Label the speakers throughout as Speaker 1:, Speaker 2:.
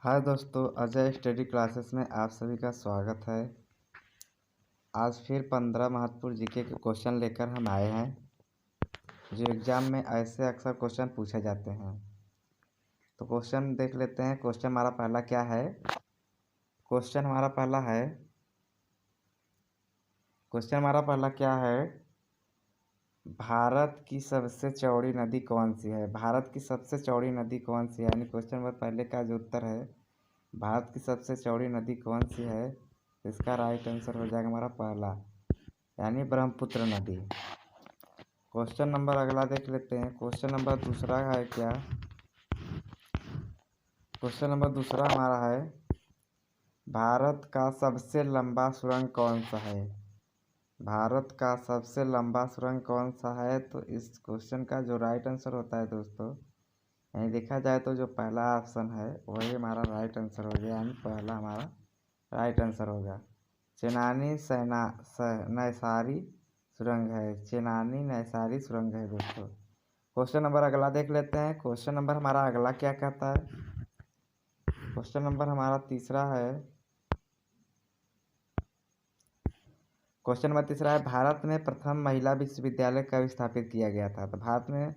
Speaker 1: हाय दोस्तों, Ajay study classes में आप सभी का स्वागत है। आज फिर 15 महत्वपूर्ण जीके के क्वेश्चन लेकर हम आए हैं जो एग्ज़ाम में ऐसे अक्सर क्वेश्चन पूछे जाते हैं। तो क्वेश्चन देख लेते हैं। क्वेश्चन हमारा पहला क्या है? क्वेश्चन हमारा पहला क्या है? भारत की सबसे चौड़ी नदी कौन सी है? भारत की सबसे चौड़ी नदी कौन सी है? यानी क्वेश्चन नंबर पहले का जो उत्तर है, भारत की सबसे चौड़ी नदी कौन सी है, इसका राइट आंसर हो जाएगा हमारा पहला, यानी ब्रह्मपुत्र नदी। क्वेश्चन नंबर अगला देख लेते हैं। क्वेश्चन नंबर दूसरा है क्या? क्वेश्चन नंबर दूसरा हमारा है, भारत का सबसे लंबा सुरंग कौन सा है? भारत का सबसे लंबा सुरंग कौन सा है? तो इस क्वेश्चन का जो राइट आंसर होता है दोस्तों, यानी देखा जाए तो जो पहला ऑप्शन है वही हमारा राइट आंसर हो गया, यानी पहला हमारा राइट आंसर होगा। चेनानी नैसारी सुरंग है। चेनानी नैसारी सुरंग है दोस्तों। क्वेश्चन नंबर अगला देख लेते हैं। क्वेश्चन नंबर हमारा अगला क्या कहता है? क्वेश्चन नंबर हमारा तीसरा है। क्वेश्चन नंबर तीसरा है, भारत में प्रथम महिला विश्वविद्यालय कब स्थापित किया गया था? तो भारत में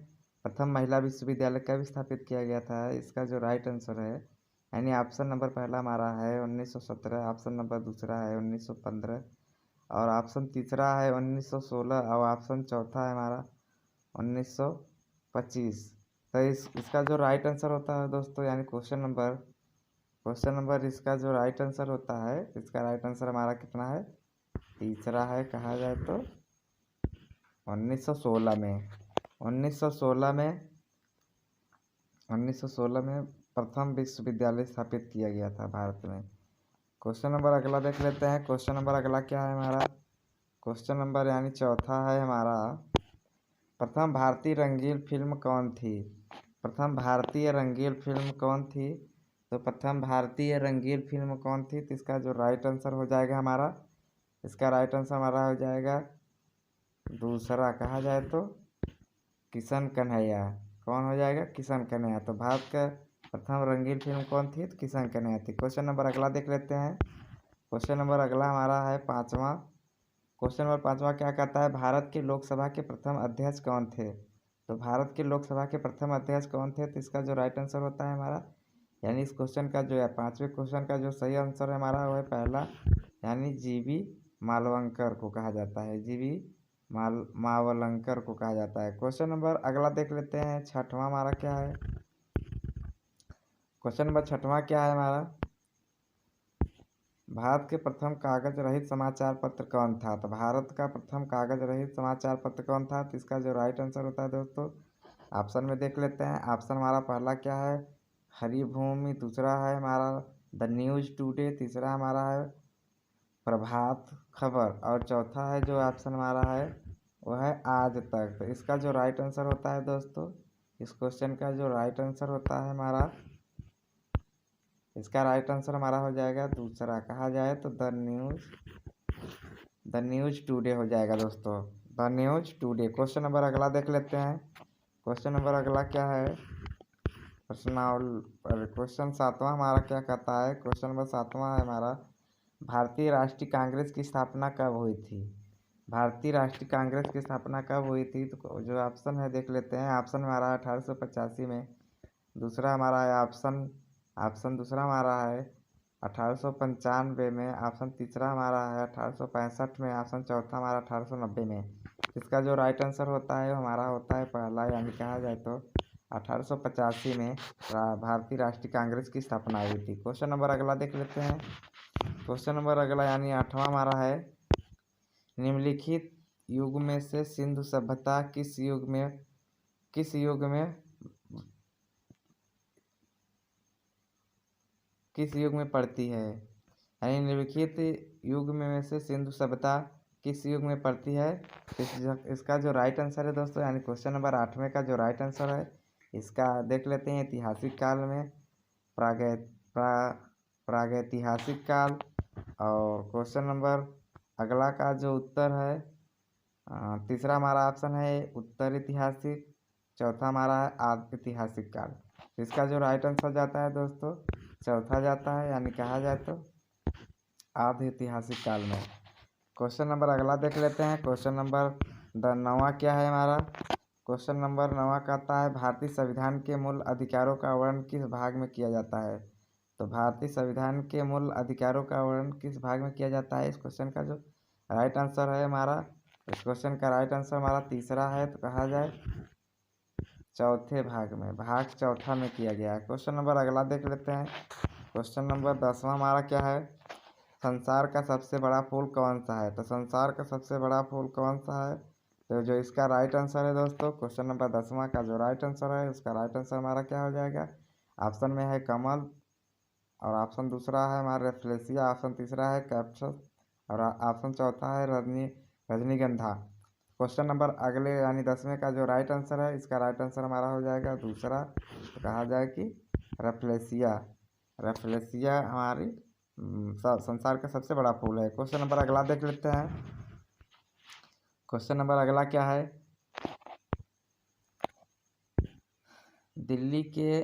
Speaker 1: प्रथम महिला विश्वविद्यालय कब स्थापित किया गया था? इसका जो राइट आंसर है, यानी ऑप्शन नंबर पहला हमारा है 1917, ऑप्शन नंबर दूसरा है 1915 और ऑप्शन तीसरा है 1916 और ऑप्शन चौथा है हमारा 1925। तो इसका जो राइट आंसर होता है दोस्तों, यानी क्वेश्चन नंबर इसका जो राइट आंसर होता है, इसका राइट आंसर हमारा कितना है? तीसरा है। कहा जाए तो 1916 में 1916 में प्रथम विश्वविद्यालय स्थापित किया गया था भारत में। क्वेश्चन नंबर अगला देख लेते हैं। क्वेश्चन नंबर अगला क्या है हमारा? क्वेश्चन नंबर यानी चौथा है हमारा, प्रथम भारतीय रंगीन फिल्म कौन थी? प्रथम भारतीय रंगीन फिल्म कौन थी? तो प्रथम भारतीय रंगीन फिल्म कौन थी? तो इसका जो राइट आंसर हो जाएगा हमारा, इसका राइट आंसर हमारा हो जाएगा दूसरा। कहा जाए तो किशन कन्हैया। कौन हो जाएगा? किशन कन्हैया। तो भारत का प्रथम रंगीन फिल्म कौन थी? तो किशन कन्हैया थी। क्वेश्चन नंबर अगला देख लेते हैं। क्वेश्चन नंबर अगला हमारा है पाँचवा। क्वेश्चन नंबर पाँचवा क्या कहता है, भारत के लोकसभा के प्रथम अध्यक्ष कौन थे? तो भारत के लोकसभा के प्रथम अध्यक्ष कौन थे? तो इसका जो राइट आंसर होता है हमारा, यानी इस क्वेश्चन का जो है, पाँचवें क्वेश्चन का जो सही आंसर है हमारा वो है पहला, यानी जीवी मालवंकर को कहा जाता है। जीवी मावलंकर को कहा जाता है। क्वेश्चन नंबर अगला देख लेते हैं। छठवां हमारा क्या है? क्वेश्चन नंबर छठवां क्या है हमारा, भारत के प्रथम कागज रहित समाचार पत्र कौन था? तो भारत का प्रथम कागज रहित समाचार पत्र कौन था? तो इसका जो राइट आंसर होता है दोस्तों, ऑप्शन में देख लेते हैं। ऑप्शन हमारा पहला क्या है? हरिभूमि। दूसरा है हमारा द न्यूज़ टुडे। तीसरा हमारा है प्रभात खबर और चौथा है जो ऑप्शन हमारा है वो है आज तक। तो इसका जो राइट आंसर होता है दोस्तों, इस क्वेश्चन का जो राइट आंसर होता है हमारा, इसका राइट आंसर हमारा हो जाएगा दूसरा। कहा जाए तो द न्यूज़ टुडे हो जाएगा दोस्तों, the news today. Question number अगला देख लेते हैं। क्वेश्चन नंबर अगला क्या है? क्वेश्चन सातवां हमारा क्या कहता है? क्वेश्चन नंबर सातवां है हमारा, भारतीय राष्ट्रीय कांग्रेस की स्थापना कब हुई थी? भारतीय राष्ट्रीय कांग्रेस की स्थापना कब हुई थी? तो जो ऑप्शन है देख लेते हैं। ऑप्शन हमारा 1885 में। दूसरा हमारा है ऑप्शन दूसरा हमारा है 1895 में। ऑप्शन तीसरा हमारा है 1865 में। ऑप्शन चौथा हमारा 1890 में। इसका जो राइट आंसर होता है हमारा होता है पहला, यानी कहा जाए तो 1885 में भारतीय राष्ट्रीय कांग्रेस की स्थापना हुई थी। क्वेश्चन नंबर अगला देख लेते हैं। क्वेश्चन नंबर अगला यानी आठवां हमारा है, निम्नलिखित युग में से सिंधु सभ्यता किस युग में पड़ती है? यानी निम्नलिखित युग में से सिंधु सभ्यता किस युग में पड़ती है? इसका जो राइट आंसर है दोस्तों, यानी क्वेश्चन नंबर 8वें का जो राइट आंसर है, इसका देख लेते हैं। ऐतिहासिक काल में, प्रागैतिहासिक काल। और क्वेश्चन नंबर अगला का जो उत्तर है, तीसरा हमारा ऑप्शन है उत्तर ऐतिहासिक। चौथा हमारा है आद्य ऐतिहासिक काल। इसका जो राइट आंसर जाता है दोस्तों, चौथा जाता है, यानी कहा जाए तो आधे ऐतिहासिक काल में। क्वेश्चन नंबर अगला देख लेते हैं। क्वेश्चन नंबर 9वां क्या है हमारा? क्वेश्चन नंबर 9वां कहता है भारतीय संविधान के मूल अधिकारों का वर्णन किस भाग में किया जाता है? तो भारतीय संविधान के मूल अधिकारों का वर्णन किस भाग में किया जाता है? इस क्वेश्चन का जो राइट आंसर है हमारा, इस क्वेश्चन का राइट आंसर हमारा तीसरा है, तो कहा जाए चौथे भाग में, भाग चौथा में किया गया है। क्वेश्चन नंबर अगला देख लेते हैं। क्वेश्चन नंबर 10वां हमारा क्या है? संसार का सबसे बड़ा फूल कौन सा है? तो संसार का सबसे बड़ा फूल कौन सा है? तो जो इसका राइट आंसर है दोस्तों, क्वेश्चन नंबर 10वां का जो राइट आंसर है, उसका राइट आंसर हमारा क्या हो जाएगा? ऑप्शन में है कमल, और ऑप्शन दूसरा है हमारा रेफ्लेशिया, ऑप्शन तीसरा है कैप्सस, और ऑप्शन चौथा है रजनीगंधा। क्वेश्चन नंबर अगले यानी 10वें का जो राइट आंसर है, इसका राइट आंसर हमारा हो जाएगा दूसरा, तो कहा जाए कि रेफ्लेशिया। रेफ्लेशिया हमारी संसार का सबसे बड़ा फूल है। क्वेश्चन नंबर अगला देख लेते हैं। क्वेश्चन नंबर अगला क्या है? दिल्ली के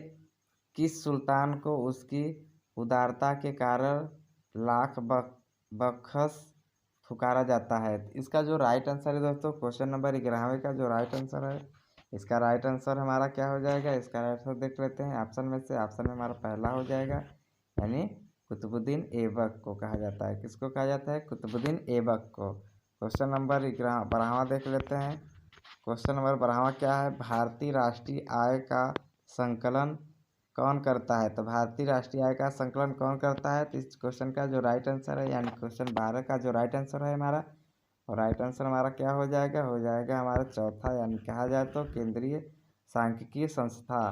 Speaker 1: किस सुल्तान को उसकी उदारता के कारण लाख बखश पुकारा जाता है? इसका जो राइट आंसर है दोस्तों, क्वेश्चन नंबर 11वें का जो राइट आंसर है, इसका राइट आंसर हमारा क्या हो जाएगा? इसका राइट आंसर देख लेते हैं ऑप्शन में से। ऑप्शन में हमारा पहला हो जाएगा, यानी कुतुबुद्दीन ऐबक को कहा जाता है। किसको कहा जाता है? कुतुबुद्दीन ऐबक को। क्वेश्चन नंबर 12वां देख लेते हैं। क्वेश्चन नंबर 12वां क्या है? भारतीय राष्ट्रीय आय का संकलन कौन करता है? तो भारतीय राष्ट्रीय आय का संकलन कौन करता है? तो इस क्वेश्चन का जो राइट आंसर है, यानी क्वेश्चन 12 का जो राइट आंसर है हमारा, और राइट आंसर हमारा क्या हो जाएगा? हो जाएगा हमारा चौथा, यानी कहा जाए तो केंद्रीय सांख्यिकीय संस्था,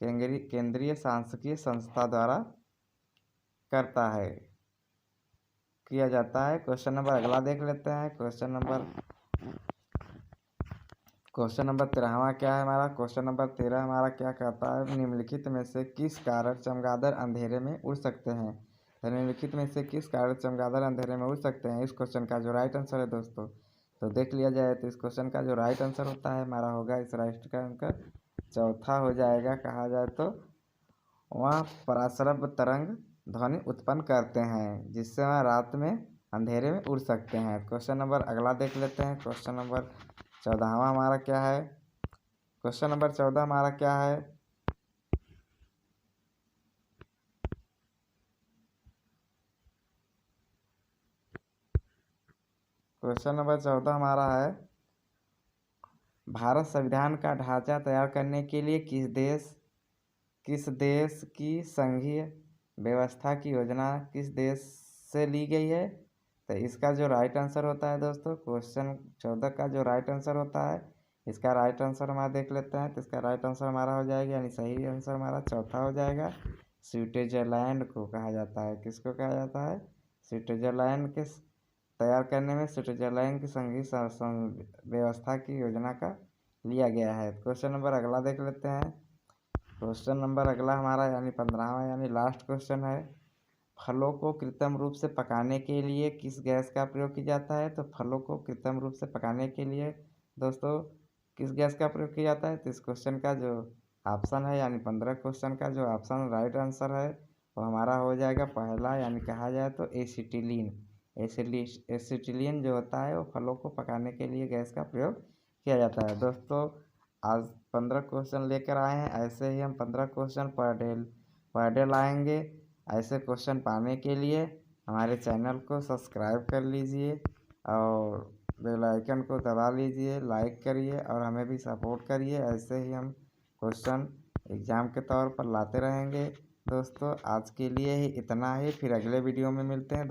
Speaker 1: केंद्रीय सांख्यिकीय संस्था द्वारा करता है, किया जाता है। क्वेश्चन नंबर अगला देख लेते हैं। क्वेश्चन नंबर 13वां क्या है हमारा? क्वेश्चन नंबर 13 हमारा क्या कहता है? निम्नलिखित में से किस कारण चमगादड़ अंधेरे में उड़ सकते हैं? तो निम्नलिखित में से किस कारण चमगादड़ अंधेरे में उड़ सकते हैं? इस क्वेश्चन का जो राइट आंसर है दोस्तों, तो देख लिया जाए तो इस क्वेश्चन का जो राइट आंसर होता है हमारा होगा इस राष्ट्र का अंक चौथा हो जाएगा। कहा जाए तो वह पराश्रव तरंग ध्वनि उत्पन्न करते हैं, जिससे वह रात में अंधेरे में उड़ सकते हैं। क्वेश्चन नंबर अगला देख लेते हैं। क्वेश्चन नंबर 14वां हमारा क्या है? क्वेश्चन नंबर 14 हमारा क्या है? क्वेश्चन नंबर 14 हमारा है भारत संविधान का ढांचा तैयार करने के लिए किस देश की संघीय व्यवस्था की योजना किस देश से ली गई है? तो इसका जो राइट आंसर होता है दोस्तों, क्वेश्चन 14 का जो राइट आंसर होता है, इसका राइट आंसर हमारा देख लेते हैं। तो इसका राइट आंसर हमारा हो जाएगा, यानी सही आंसर हमारा चौथा हो जाएगा। स्विट्जरलैंड को कहा जाता है। किसको कहा जाता है? स्विट्जरलैंड के तैयार करने में स्विट्जरलैंड की संघीय व्यवस्था की योजना का लिया गया है। क्वेश्चन नंबर अगला देख लेते हैं। क्वेश्चन नंबर अगला हमारा यानी 15वां यानी लास्ट क्वेश्चन है, फलों को कृत्रिम रूप से पकाने के लिए किस गैस का प्रयोग किया जाता है? तो फलों को कृत्रिम रूप से पकाने के लिए दोस्तों किस गैस का प्रयोग किया जाता है? तो इस क्वेश्चन का जो ऑप्शन है, यानी 15 क्वेश्चन का जो ऑप्शन राइट आंसर है, वो हमारा हो जाएगा पहला, यानी कहा जाए तो एसिटिलीन। एसिटिलीन जो होता है वो फलों को पकाने के लिए गैस का प्रयोग किया जाता है। दोस्तों आज 15 क्वेश्चन लेकर आए हैं, ऐसे ही हम 15 क्वेश्चन पर डे लाएंगे। ऐसे क्वेश्चन पाने के लिए हमारे चैनल को सब्सक्राइब कर लीजिए और बेल आइकन को दबा लीजिए, लाइक करिए और हमें भी सपोर्ट करिए। ऐसे ही हम क्वेश्चन एग्ज़ाम के तौर पर लाते रहेंगे। दोस्तों आज के लिए ही इतना ही, फिर अगले वीडियो में मिलते हैं।